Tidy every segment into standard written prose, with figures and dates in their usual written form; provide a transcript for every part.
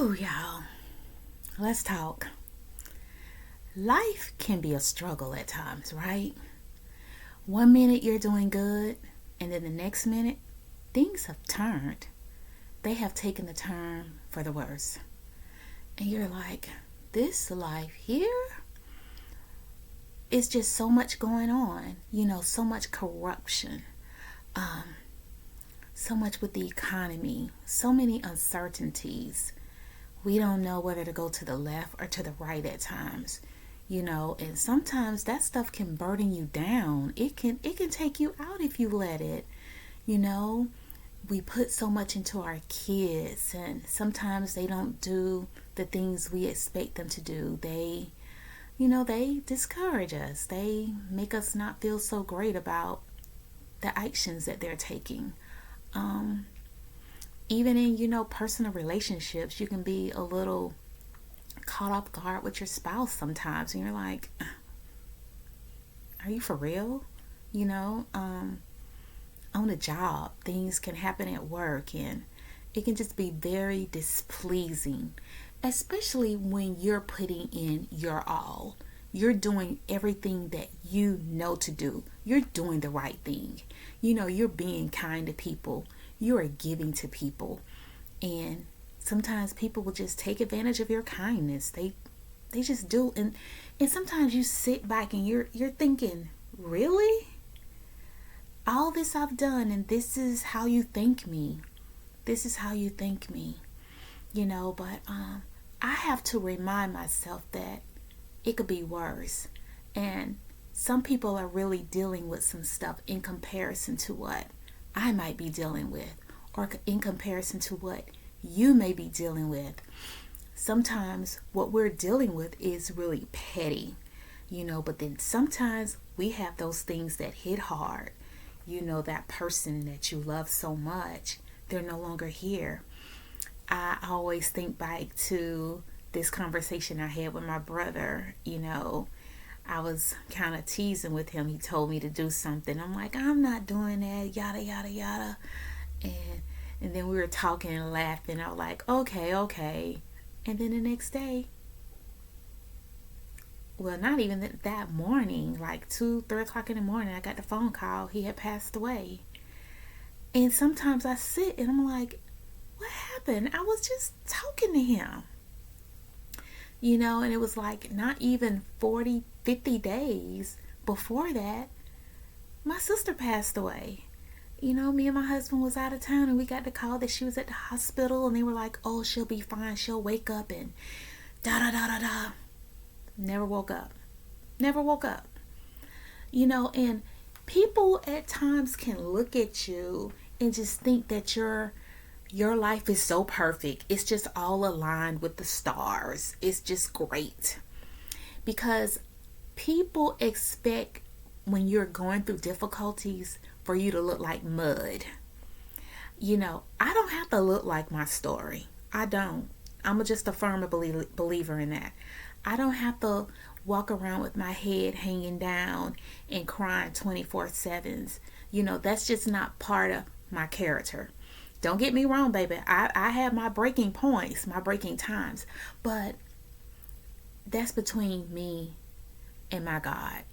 Whew, y'all. Let's talk. Life can be a struggle at times, right? One minute you're doing good, and then the next minute, things have turned. They have taken the turn for the worse. And you're like, this life here is just so much going on. So much corruption. Um, so much with the economy. So many uncertainties. We don't know whether to go to the left or to the right at times. And sometimes that stuff can burden you down. It can take you out if you let it. you know we put so much into our kids, and sometimes they don't do the things we expect them to do. They discourage us. They make us not feel so great about the actions that they're taking. Even in personal relationships, you can be a little caught off guard with your spouse sometimes, and you're like, are you for real? you know on the job, things can happen at work, and it can just be very displeasing, especially when you're putting in your all. You're doing everything that you know to do. You're doing the right thing. You're being kind to people. You are giving to people. And sometimes people will just take advantage of your kindness. They just do. And sometimes you sit back and you're thinking, really? All this I've done, and this is how you thank me. This is how you thank me. But I have to remind myself that it could be worse. And some people are really dealing with some stuff in comparison to what I might be dealing with, or in comparison to what you may be dealing with. Sometimes what we're dealing with is really petty, but then sometimes we have those things that hit hard. That person that you love so much, they're no longer here. I always think back to this conversation I had with my brother. I was kind of teasing with him. He told me to do something. I'm like, I'm not doing that, yada, yada, yada. And then we were talking and laughing. I was like, okay. And then the next day, well, not even that morning, like 2-3 o'clock in the morning, I got the phone call. He had passed away. And sometimes I sit and I'm like, what happened? I was just talking to him. And it was like not even 40-50 days before that, my sister passed away. Me and my husband was out of town, and we got the call that she was at the hospital, and they were like, oh, she'll be fine, she'll wake up, and da da da da da. Never woke up. And people at times can look at you and just think that your life is so perfect. It's just all aligned with the stars. It's just great. Because people expect, when you're going through difficulties, for you to look like mud. I don't have to look like my story. I don't. I'm just a firm believer in that. I don't have to walk around with my head hanging down and crying 24/7. That's just not part of my character. Don't get me wrong, baby. I have my breaking points, my breaking times. But that's between me and my God,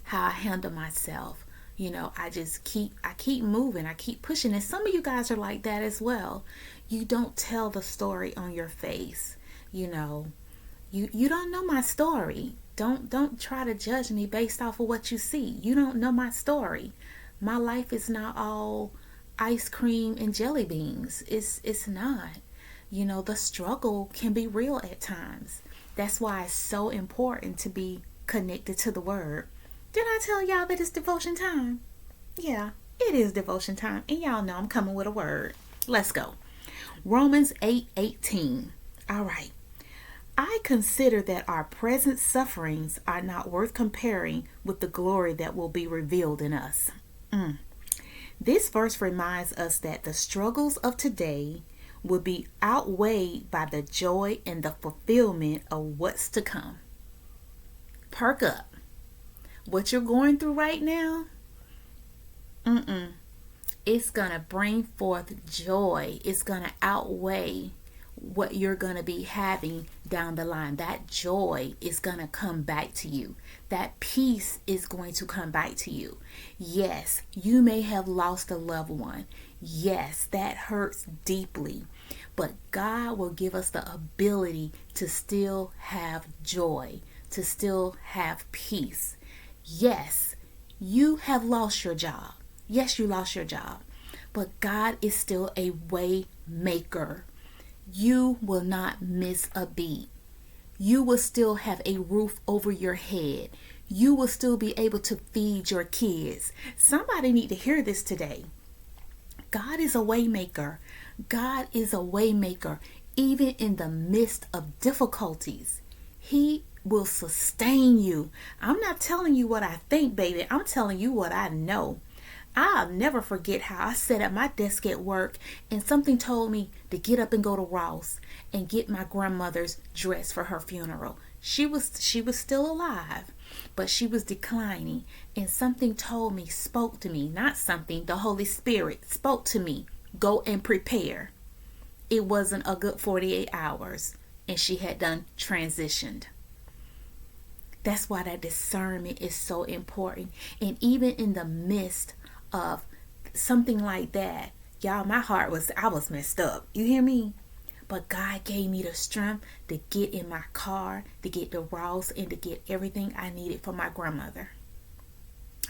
how I handle myself. I keep moving. I keep pushing. And some of you guys are like that as well. You don't tell the story on your face. You don't know my story. Don't try to judge me based off of what you see. You don't know my story. My life is not all ice cream and jelly beans. It's not. The struggle can be real at times. That's why it's so important to be connected to the word. Did I tell y'all that it's devotion time? Yeah, it is devotion time. And y'all know I'm coming with a word. Let's go. Romans 8:18. All right. I consider that our present sufferings are not worth comparing with the glory that will be revealed in us. This verse reminds us that the struggles of today will be outweighed by the joy and the fulfillment of what's to come. Perk up. What you're going through right now, it's going to bring forth joy. It's going to outweigh what you're going to be having down the line. That joy is going to come back to you. That peace is going to come back to you. Yes, you may have lost a loved one. Yes, that hurts deeply. But God will give us the ability to still have joy, to still have peace. Yes, you have lost your job. Yes, you lost your job. But God is still a way maker. You will not miss a beat. You will still have a roof over your head. You will still be able to feed your kids. Somebody need to hear this today. God is a way maker. God is a way maker. Even in the midst of difficulties, He will sustain you. I'm not telling you what I think, baby. I'm telling you what I know. I'll never forget how I sat at my desk at work and something told me to get up and go to Ross and get my grandmother's dress for her funeral. She was still alive, but she was declining, and something told me, spoke to me, not something, the Holy Spirit spoke to me, go and prepare. It wasn't a good 48 hours, and she had done transitioned. That's why that discernment is so important. And even in the midst of something like that, y'all, I was messed up. You hear me? But God gave me the strength to get in my car, to get to Ross, and to get everything I needed for my grandmother.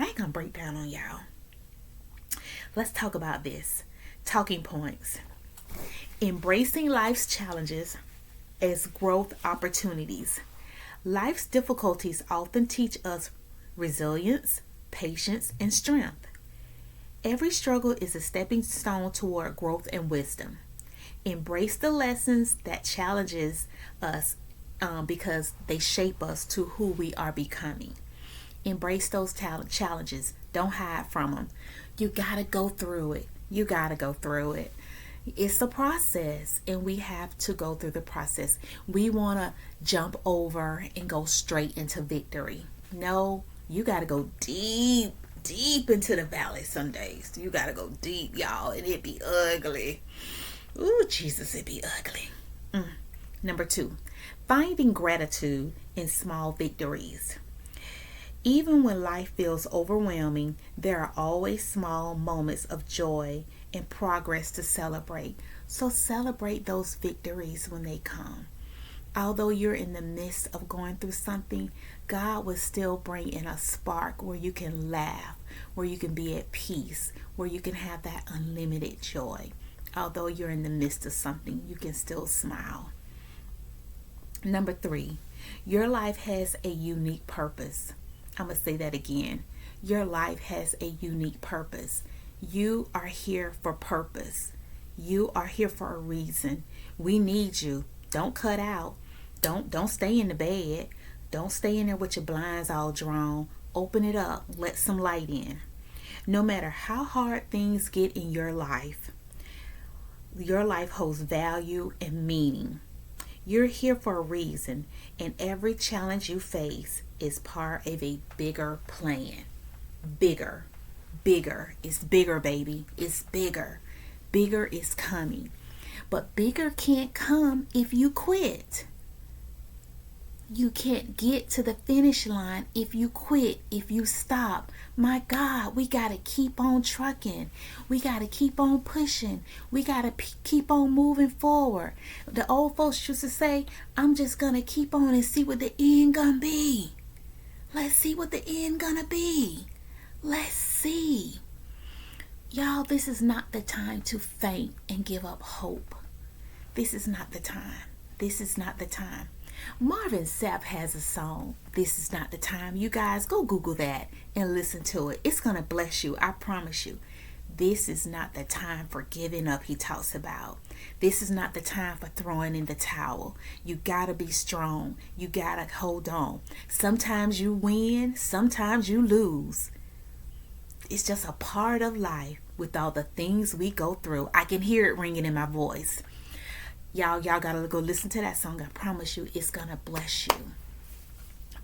I ain't gonna break down on y'all. Let's talk about this. Talking points. Embracing life's challenges as growth opportunities. Life's difficulties often teach us resilience, patience, and strength. Every struggle is a stepping stone toward growth and wisdom. Embrace the lessons that challenges us because they shape us to who we are becoming. Embrace those challenges. Don't hide from them. You gotta go through it. You gotta go through it. It's a process, and we have to go through the process. We want to jump over and go straight into victory. No, you got to go deep into the valley some days. You got to go deep, y'all, and it be ugly. Ooh, Jesus, it be ugly. Number 2, finding gratitude in small victories. Even when life feels overwhelming, there are always small moments of joy and progress to celebrate. So celebrate those victories when they come. Although you're in the midst of going through something, God will still bring in a spark where you can laugh, where you can be at peace, where you can have that unlimited joy. Although you're in the midst of something, you can still smile. Number 3, your life has a unique purpose. I'm going to say that again. Your life has a unique purpose. You are here for purpose. You are here for a reason. We need you. Don't cut out. Don't stay in the bed. Don't stay in there with your blinds all drawn. Open it up. Let some light in. No matter how hard things get in your life holds value and meaning. You're here for a reason, and every challenge you face is part of a bigger plan. Bigger. It's bigger, baby. It's bigger. Bigger is coming. But bigger can't come if you quit. You can't get to the finish line if you quit, if you stop. My God, we got to keep on trucking. We got to keep on pushing. We got to keep on moving forward. The old folks used to say, I'm just going to keep on and see what the end gonna be. Let's see what the end gonna be. Let's see. Y'all, this is not the time to faint and give up hope. This is not the time. This is not the time. Marvin Sapp has a song, This Is Not the Time. You guys, go Google that and listen to it. It's going to bless you. I promise you. This is not the time for giving up, he talks about. This is not the time for throwing in the towel. You got to be strong. You got to hold on. Sometimes you win. Sometimes you lose. It's just a part of life with all the things we go through. I can hear it ringing in my voice. Y'all gotta go listen to that song. I promise you it's gonna bless you.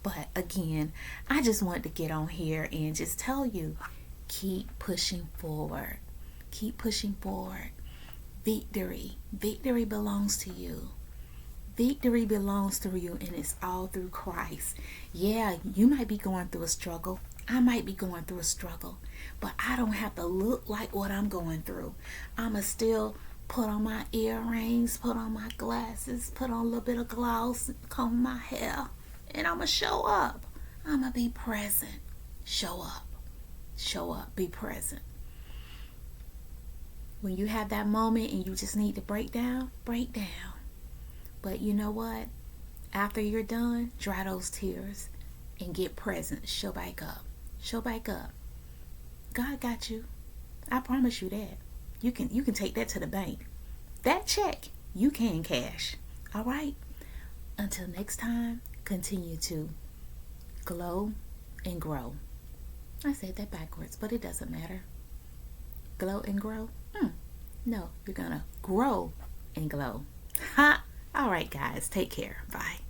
But again, I just wanted to get on here and just tell you, keep pushing forward. Keep pushing forward. victory. Victory belongs to you. Victory belongs to you, and it's all through Christ. Yeah, you might be going through a struggle. I might be going through a struggle, but I don't have to look like what I'm going through. I'ma still put on my earrings, put on my glasses, put on a little bit of gloss, comb my hair, and I'ma show up. I'ma be present. Show up. Show up. Be present. When you have that moment and you just need to break down, break down. But you know what? After you're done, dry those tears and get present. Show back up. Show back up. God got you. I promise you that. You can take that to the bank. That check you can cash. All right? Until next time, continue to glow and grow. I said that backwards, but it doesn't matter. Glow and grow? No, you're gonna grow and glow. Ha! All right, guys. Take care. Bye.